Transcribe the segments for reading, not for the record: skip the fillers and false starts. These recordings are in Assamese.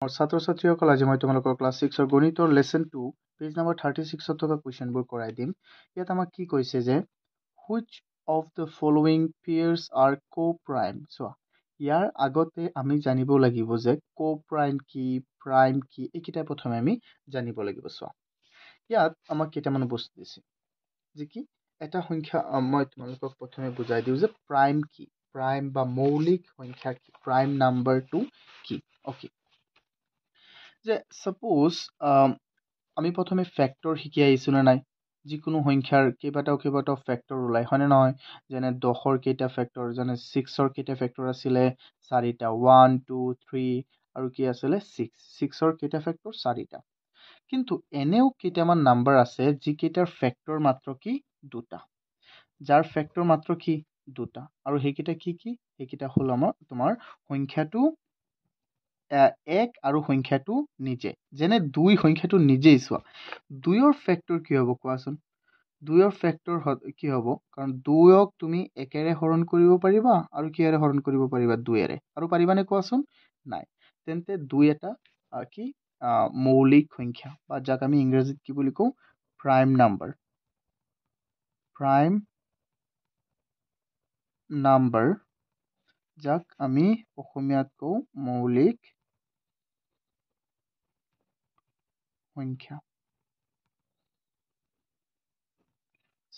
ছাত্ৰ-ছাত্ৰীসকল আজি মই তোমালোকৰ ক্লাছ 6 গণিতৰ লেসন 2 পেজ নম্বৰ 36 থকা কুৱেশ্যনবোৰ কৰাই দিম। ইয়াত আমাক কি কৈছে যে which of the following pairs are co-prime? চোৱা ইয়াৰ আগতে আমি জানিব লাগিব যে co-prime কি prime কি এইকেইটা প্ৰথমে আমি জানিব লাগিব। চোৱা ইয়াত আমাক কেইটামান বস্তু দিছে যে কি এটা সংখ্যা মই তোমালোকক প্ৰথমে বুজাই দিওঁ যে prime কি prime বা মৌলিক সংখ্যা কি prime numberটো কি ওকে যে সাপোজ আমি প্ৰথমে ফ্যাক্টৰ শিকি আহিছো না নাই যিকোনো সংখ্যাৰ কেইবাটাও ফ্যাক্টৰ ওলাই হয়নে নহয় যেনে 10ৰ কেইটা ফ্যাক্টৰ যেনে 6ৰ কেইটা ফ্যাক্টৰ আছিলে 4টা 1 2 3 আৰু কি আছিলে 6ৰ কেইটা ফ্যাক্টৰ 4টা কিন্তু এনেও কেইটামান নাম্বাৰ আছে যিকেইটাৰ ফ্যাক্টৰ মাত্ৰ কি দুটা যাৰ ফ্যাক্টৰ মাত্ৰ কি দুটা আৰু সেইকেইটা কি সেইকেইটা হল আমাৰ তোমাৰ সংখ্যাটো এক আৰু সংখ্যাটো নিজে যেনে 2 সংখ্যাটো নিজেই চোৱা 2ৰ ফ্যাক্টৰ কি হ'ব কোৱাচোন 2ৰ ফ্যাক্টৰ কি হ'ব কাৰণ 2ক তুমি 1ৰে হৰণ কৰিব পাৰিবা আৰু কিহেৰে হৰণ কৰিব পাৰিবা 2ৰে আৰু পাৰিবানে কোৱাচোন নাই তেন্তে 2 এটা কি মৌলিক সংখ্যা বা যাক আমি ইংৰাজীত কি বুলি কওঁ প্ৰাইম নাম্বাৰ যাক আমি অসমীয়াত কওঁ মৌলিক সংখ্যা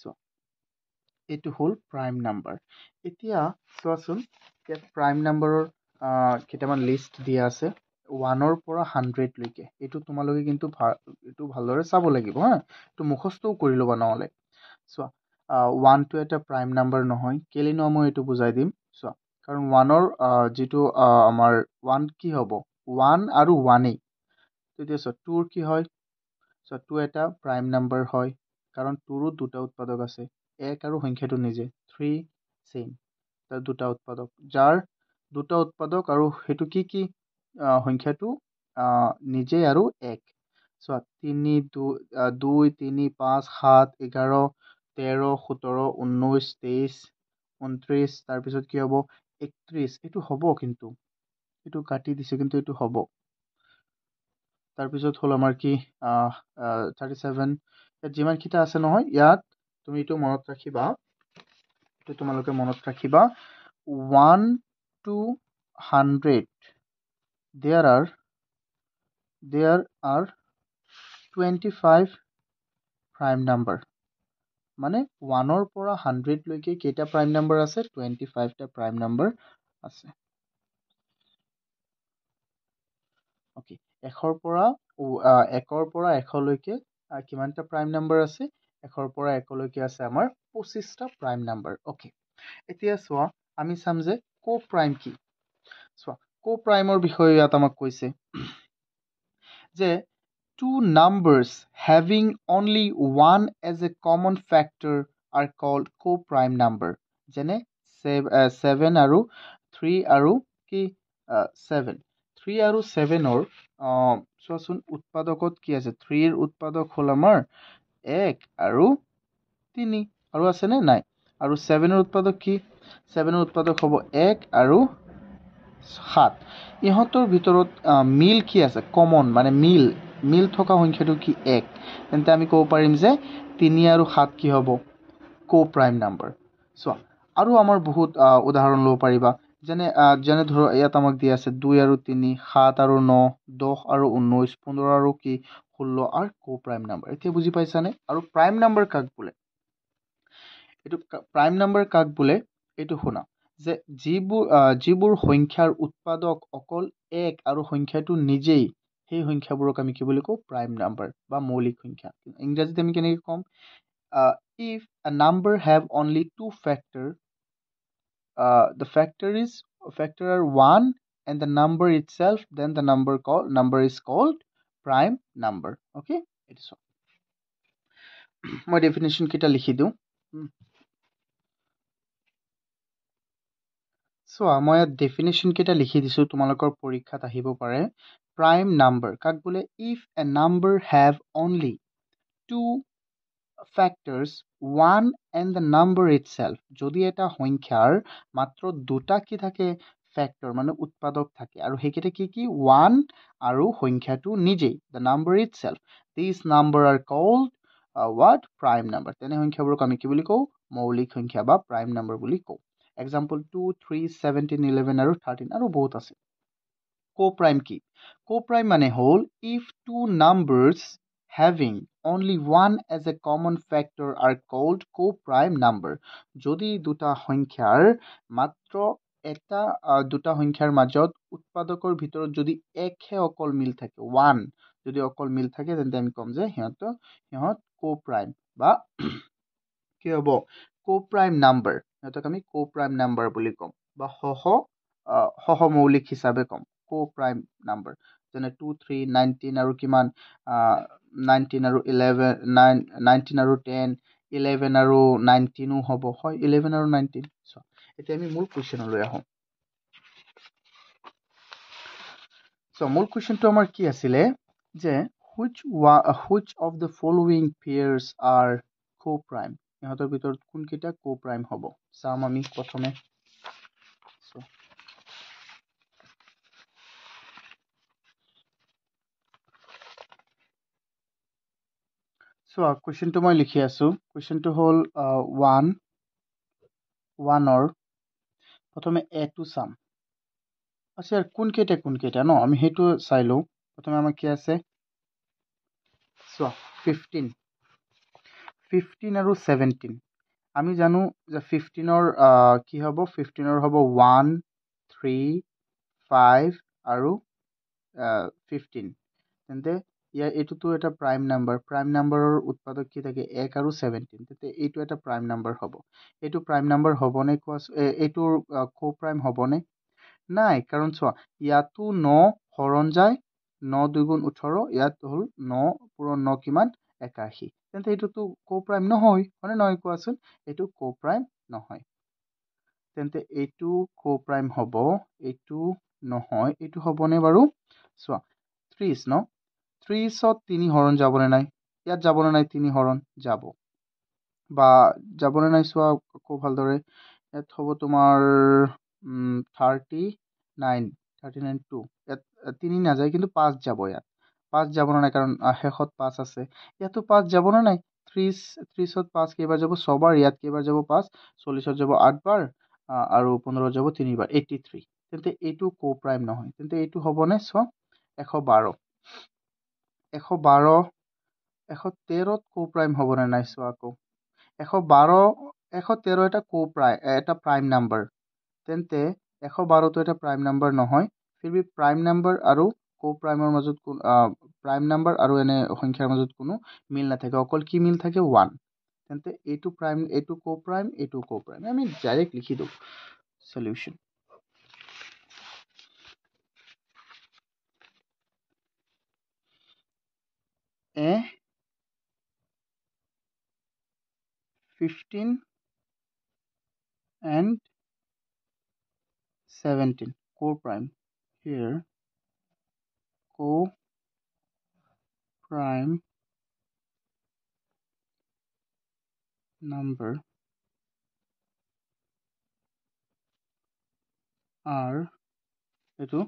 চোৱা এইটো হল প্ৰাইম নাম্বাৰ এতিয়া চোৱাচোন ইয়াত প্ৰাইম নাম্বাৰৰ কেইটামান লিষ্ট দিয়া আছে 1ৰ পৰা 100 লৈকে এইটো তোমালোকে কিন্তু এইটো ভালদৰে চাব লাগিব হা এইটো মুখস্থও কৰি ল'বা নহলে চোৱা 1 টো এটা প্ৰাইম নাম্বাৰ নহয় কেলে ন মই এইটো বুজাই দিম চোৱা কাৰণ 1ৰ যিটো আমাৰ 1 কি হ'ব 1 আৰু 1 তেতিয়া চোৱা 2ৰ কি হয় চোৱা 2 এটা প্ৰাইম নাম্বাৰ হয় কাৰণ 2ৰো দুটা উৎপাদক আছে 1 আৰু সংখ্যাটো নিজে 3 সেম তাৰ দুটা উৎপাদক যাৰ দুটা উৎপাদক আৰু হেতু কি সংখ্যাটো নিজে আৰু 1 চোৱা 3 2 3 5 7 11 13 17 19 23 29 তাৰপিছত কি হ'ব 31 এইটো হ'ব কিন্তু এইটো কাটি দিছে কিন্তু এইটো হ'ব তাৰপিছত হল আমাৰ কি 37 ইয়াত যিমানকেইটা আছে নহয় ইয়াত তুমি এইটো মনত ৰাখিবা এইটো তোমালোকে মনত ৰাখিবা 1 to 100 there are 25 prime number মানে 1ৰ পৰা 100 লৈকে কেইটা প্ৰাইম নাম্বাৰ আছে 25 টা প্ৰাইম নাম্বাৰ আছে ওকে 1ৰ পৰা 1 লৈকে কিমানটা প্ৰাইম নাম্বাৰ আছে 1ৰ পৰা 1 লৈকে আছে আমাৰ 25 টা প্ৰাইম নাম্বাৰ ওকে এতিয়া চোৱা আমি চাম যে কো প্ৰাইম কি চোৱা কো প্ৰাইমৰ বিষয়ে ইয়াত আমাক কৈছে যে two numbers having only one as a common factor are called co-prime number যেনে 7 আৰু 3 আৰু কি 7 3 আৰু 7ৰ চোৱাচোন উৎপাদকত কি আছে 3ৰ উৎপাদক হল আমাৰ 1 আৰু 3 আৰু আছে নে নাই আৰু 7ৰ উৎপাদক কি 7ৰ উৎপাদক হ'ব 1 আৰু 7 ইহঁতৰ ভিতৰত মিল কি আছে কমন মানে মিল থকা সংখ্যাটো কি 1 তেন্তে আমি ক'ব পাৰিম যে 3 আৰু 7 কি হ'ব কো প্ৰাইম নাম্বাৰ চোৱা আৰু আমাৰ বহুত উদাহৰণ ল'ব পাৰিবা যেনে ধৰ ইয়াত আমাক দিয়া আছে 2 আৰু 3 7 আৰু 9 10 আৰু 19 15 আৰু কি 16 আৰু কো প্ৰাইম নাম্বাৰ এতিয়া বুজি পাইছানে আৰু প্ৰাইম নাম্বাৰ কাক বোলে এইটো প্ৰাইম নাম্বাৰ কাক বোলে এইটো শুনা যে যিবোৰ সংখ্যাৰ উৎপাদক অকল 1 আৰু সংখ্যাটো নিজেই সেই সংখ্যাবোৰক আমি কি বুলি কওঁ প্ৰাইম নাম্বাৰ বা মৌলিক সংখ্যা ইংৰাজীত আমি কেনেকৈ ক'ম if a number have only two factor the factor are 1 and the number itself then the number is called prime number okay it is মই ডেফিনেশন কেইটা লিখি দিওঁ চোৱা মই ইয়াত ডেফিনেশ্যন কেইটা লিখি দিছোঁ তোমালোকৰ পৰীক্ষাত আহিব পাৰে প্ৰাইম নাম্বাৰ কাক বোলে if a number have only two factors one and the number itself যদি এটা সংখ্যাৰ মাত্ৰ দুটা কি থাকে ফেক্টৰ মানে উৎপাদক থাকে আৰু সেইকেইটা কি কি 1 আৰু সংখ্যাটো নিজেই the number itself these number are called what prime number তেনে সংখ্যাবোৰক আমি কি বুলি কওঁ মৌলিক সংখ্যা বা prime number বুলি কওঁ example 2 3 17 11 আৰু 13 আৰু বহুত আছে co-prime কি co-prime মানে হ'ল if two numbers having only one as a common factor are called co-prime number যদি দুটা সংখ্যাৰ মাত্ৰ এটা দুটা সংখ্যাৰ মাজত উৎপাদকৰ ভিতৰত যদি একহে অকল মিল থাকে ওৱান যদি অকল মিল থাকে তেন্তে আমি কম যে সিহঁত co-prime বা কি হ'ব co-prime number সিহঁতক আমি co-prime number বুলি ক'ম বা সহমৌলিক হিচাপে ক'ম co-prime number যেনে 2 3 19 আৰু কিমান 19 আৰু 11 19 আৰু 10 11 আৰু 19ও হ'ব হয় 11 আৰু 19 এতিয়া আমি মূল কুৱেশ্যনলৈ আহোঁ মূল কুৱেশ্যনটো আমাৰ কি আছিলে যে which of the following pairs are co-prime ইহঁতৰ ভিতৰত কোনকেইটা co-prime হ'ব চাম আমি প্ৰথমে কুৱেশ্যনটো মই লিখি আছো কুৱেশ্যনটো হ'ল 1ৰ প্ৰথমে এটো চাম আচ্ছা কোনকেইটা ন আমি সেইটো চাই লওঁ প্ৰথমে আমাৰ কি আছে 15 আৰু 17 আমি জানো যে 15ৰ কি হ'ব 15ৰ হ'ব 1 3 5 আৰু 15 তেন্তে এইটোতো এটা প্ৰাইম নাম্বাৰৰ উৎপাদক কি থাকে 1 আৰু 17 তেন্তে এইটো এটা প্ৰাইম নাম্বাৰ হ'ব এইটো প্ৰাইম নাম্বাৰ হ'বনে এইটোৰ co-prime হ'বনে নাই কাৰণ চোৱা ইয়াতো 9 হৰণ যায় 9 2 18 ইয়াত হ'ল 9 পূৰণ 9 কিমান 81 তেন্তে এইটোতো co-prime নহয় হয়নে নহয় কোৱাচোন এইটো co-prime নহয় তেন্তে এইটো co-prime হ'ব এইটো নহয় এইটো হ'বনে বাৰু চোৱা 30 ন 30ত 3 হৰণ যাবনে নাই ইয়াত যাবনে নাই 3 হৰণ যাব বা যাবনে নাই চোৱা আকৌ ভালদৰে ইয়াত হ'ব তোমাৰ 39 2 ইয়াত 3 নাযায় কিন্তু 5 যাব ইয়াত 5 যাবনে নাই কাৰণ শেষত 5 আছে ইয়াতো 5 যাবনে নাই 30ত 5 কেইবাৰ যাব 6 বাৰ ইয়াত কেইবাৰ যাব 5 40ত যাব 8 বাৰ আৰু 15ত যাব 3 বাৰ 83 তেন্তে এইটো co-prime নহয় তেন্তে এইটো হ'বনে চোৱা 112 113ত co-prime হ'বনে নাই চোৱা আকৌ 113 এটা প্ৰাইম নাম্বাৰ তেন্তে 112টো এটা প্ৰাইম নাম্বাৰ নহয় ফিৰবি প্ৰাইম নাম্বাৰ আৰু co-primeৰ মাজত প্ৰাইম নাম্বাৰ আৰু এনে সংখ্যাৰ মাজত কোনো মিল নাথাকে অকল কি মিল থাকে 1 তেন্তে এইটো প্ৰাইম এইটো co-prime এইটো co-prime আমি ডাইৰেক্ট লিখি দিওঁ solution A 15 and 17 co-prime here co-prime number are এইটো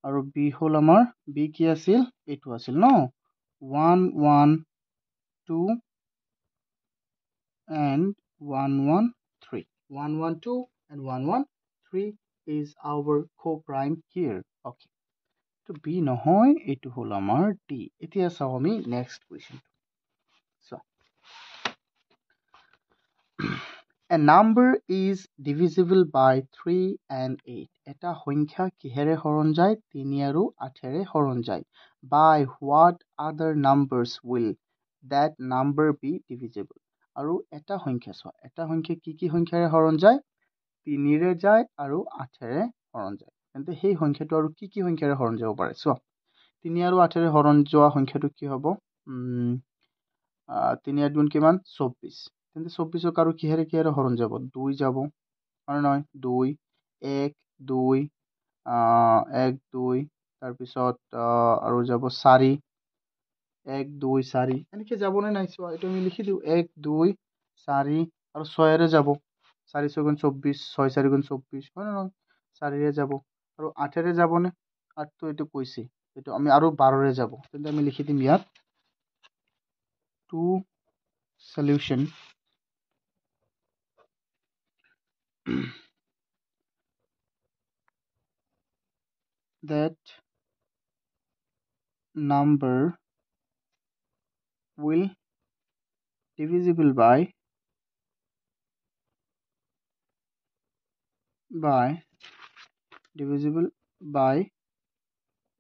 আৰু B হ'ল আমাৰ B কি আছিল এইটো আছিল ন 1 1 2 and 1 1 3 1 1 2 and 1 1 3 is our co-prime here okay তো B নহয় এইটো হ'ল আমাৰ D এতিয়া চাও আমি next question so a number is divisible by 3 and 8 এটা সংখ্যা কিহেৰে হৰণ যায় 3 আৰু 8ৰে হৰণ যায় by what other numbers will that number be divisible আৰু এটা সংখ্যা চোৱা এটা সংখ্যা কি সংখ্যাৰে হৰণ যায় 3ৰে যায় আৰু 8ৰে হৰণ যায় তেন্তে সেই সংখ্যাটো আৰু কি সংখ্যাৰে হৰণ যাব পাৰে চোৱা 3 আৰু 8ৰে হৰণ যোৱা সংখ্যাটো কি হ'ব 3 আৰ 2 কিমান 24 তেন্তে 24ক আৰু কিহেৰে হৰণ যাব 2 যাব হয় নহয় 2 1 2 1 2 তাৰপিছত আৰু যাব 4 1 2 4 এনেকৈ যাবনে নাই চোৱা এইটো আমি লিখি দিওঁ 1 2 4 আৰু 6ৰে যাব 4 6 24 6 4 24 হয় নহয় 4ৰে যাব আৰু 8ৰে যাবনে 8টো এইটো কৈছে এইটো আমি আৰু 12ৰে যাব তেন্তে আমি লিখি দিম ইয়াত two solution that number will divisible by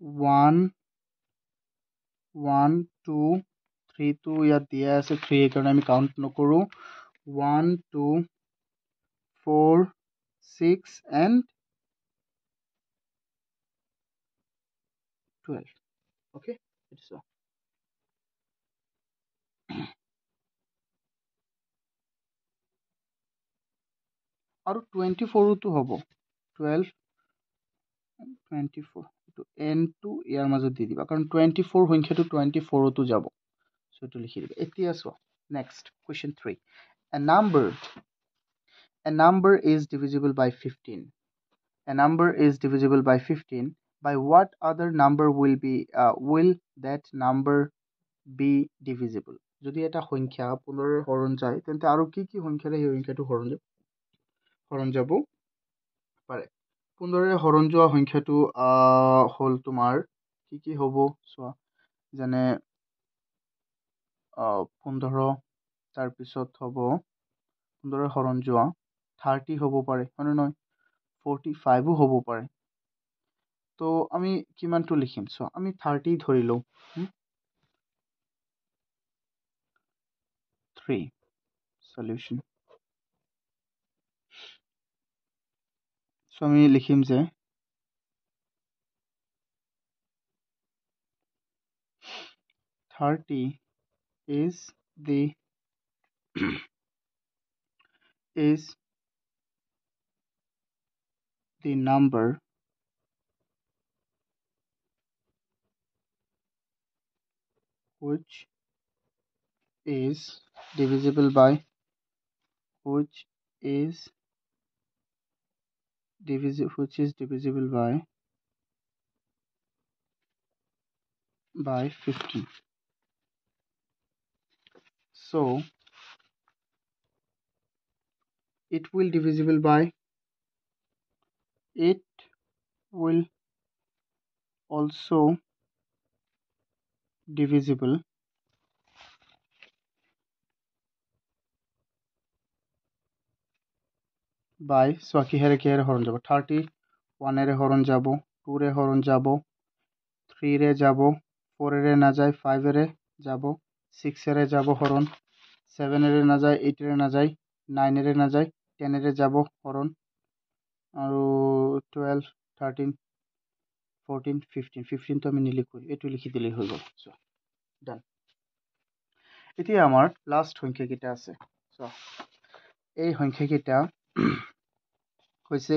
1 1 2 3 টো ইয়াত দিয়া আছে 3 এর কারণে আমি কাউন্ট নকৰো 1 2 4 6 and 12 ওকে ইটস আৰু 24 টো হ'ব 12 24 এইটো n টো ইয়াৰ মাজত দি দিবা কাৰণ 24 সংখ্যাটো 24 টো যাব সো এইটো লিখি দিবা এতিয়া চোৱা next question 3 a number is divisible by 15 a number is divisible by 15 by what other number will that number be divisible যদি এটা সংখ্যা 15 ৰে হৰণ যায় তেন্তে আৰু কি কি সংখ্যাৰে এই সংখ্যাটো হৰণ যাব পাৰে 15 ৰে হৰণ যোৱা সংখ্যাটো হল তোমাৰ কি হ'ব চোৱা যেনে 15 তাৰ পিছত হ'ব 15 ৰে হৰণ যোৱা 30 হ'ব পাৰে হয় নহয় 45 ও হ'ব পাৰে তো আমি কিমানটো লিখিম চোৱা আমি 30 ধৰি লওঁ 3 সলিউশন সো আমি লিখিম যে 30 is the number which is divisible by 15 so it will divisible by it will also divisible by so কিহেৰে হৰণ যাব 30 1 এৰে হৰণ যাব 2 ৰে হৰণ যাব 3 ৰে যাব 4 এৰে না যায় 5 এৰে যাব 6 এৰে যাব হৰণ 7 এৰে না যায় 8 এৰে না যায় 9 এৰে না যায় 10 এৰে যাব হৰণ আৰু 12 13 14 15 তো আমি নিলিখো এইটো লিখি দিলেই হৈ গ'ল সো ডান এতিয়া আমাৰ লাষ্ট সংখ্যা কেইটা আছে সো এই সংখ্যা কেইটা হৈছে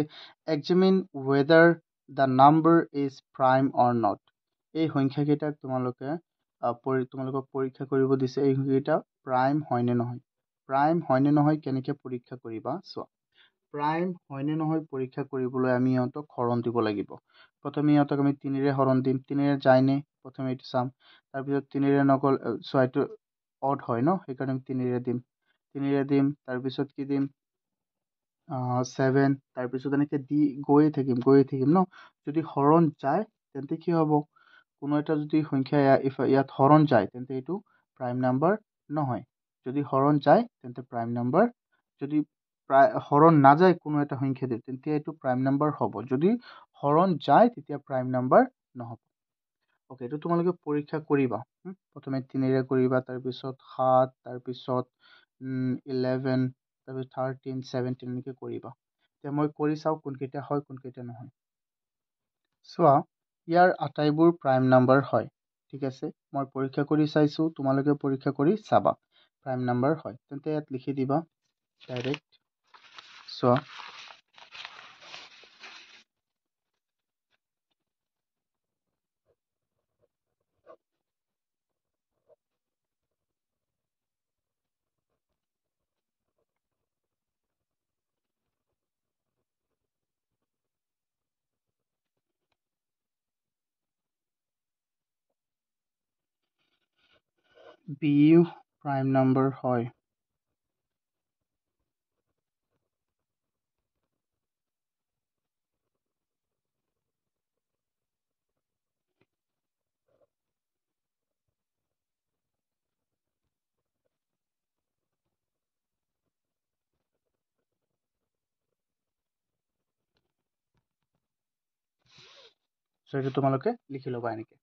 examine whether the number is prime or not এই সংখ্যা কেইটাক তোমালোকক পৰীক্ষা কৰিব দিছে এই সংখ্যা কেইটা প্ৰাইম হয় নে নহয় কেনেকৈ পৰীক্ষা কৰিবা সো প্ৰাইম হয় নে নহয় পৰীক্ষা কৰিবলৈ আমি ইহঁতক হৰণ দিব লাগিব প্ৰথমে ইহঁতক আমি 3 ৰে হৰণ দিম 3 ৰে যায় নে প্ৰথমে এইটো চাম তাৰ পিছত 3 ৰে নগল সো এইটো অড হয় ন সেইকাৰণে আমি 3 ৰে দিম তাৰ পিছত কি দিম 7 তাৰ পিছত এনেকৈ দি গৈয়ে থাকিম ন যদি হৰণ যায় তেন্তে কি হ'ব কোনো এটা যদি সংখ্যা ইয়াত হৰণ যায় তেন্তে এইটো প্ৰাইম নাম্বাৰ নহয় যদি হৰণ যায় তেন্তে প্ৰাইম নাম্বাৰ যদি হৰণ নাযায় কোনো এটা সংখ্যা দিয়ে তেন্তে এইটো প্ৰাইম নাম্বাৰ হ'ব যদি হৰণ যায় তেতিয়া প্ৰাইম নাম্বাৰ নহ'ব ওকে এইটো তোমালোকে পৰীক্ষা কৰিবা প্ৰথমে 3 ৰে কৰিবা তাৰ পিছত 7 তাৰ পিছত 11 তাৰপিছত 13 17 এনেকৈ কৰিবা এতিয়া মই কৰি চাওঁ কোনকেইটা হয় কোনকেইটা নহয় চোৱা ইয়াৰ আটাইবোৰ প্ৰাইম নাম্বাৰ হয় ঠিক আছে মই পৰীক্ষা কৰি চাইছোঁ তোমালোকে পৰীক্ষা কৰি চাবা প্ৰাইম নাম্বাৰ হয় তেন্তে ইয়াত লিখি দিবা ডাইৰেক্ট চোৱা বি প্ৰাইম নাম্বাৰ হয়। চ' এইটো তোমালোকে লিখি ল'বা এনেকৈ।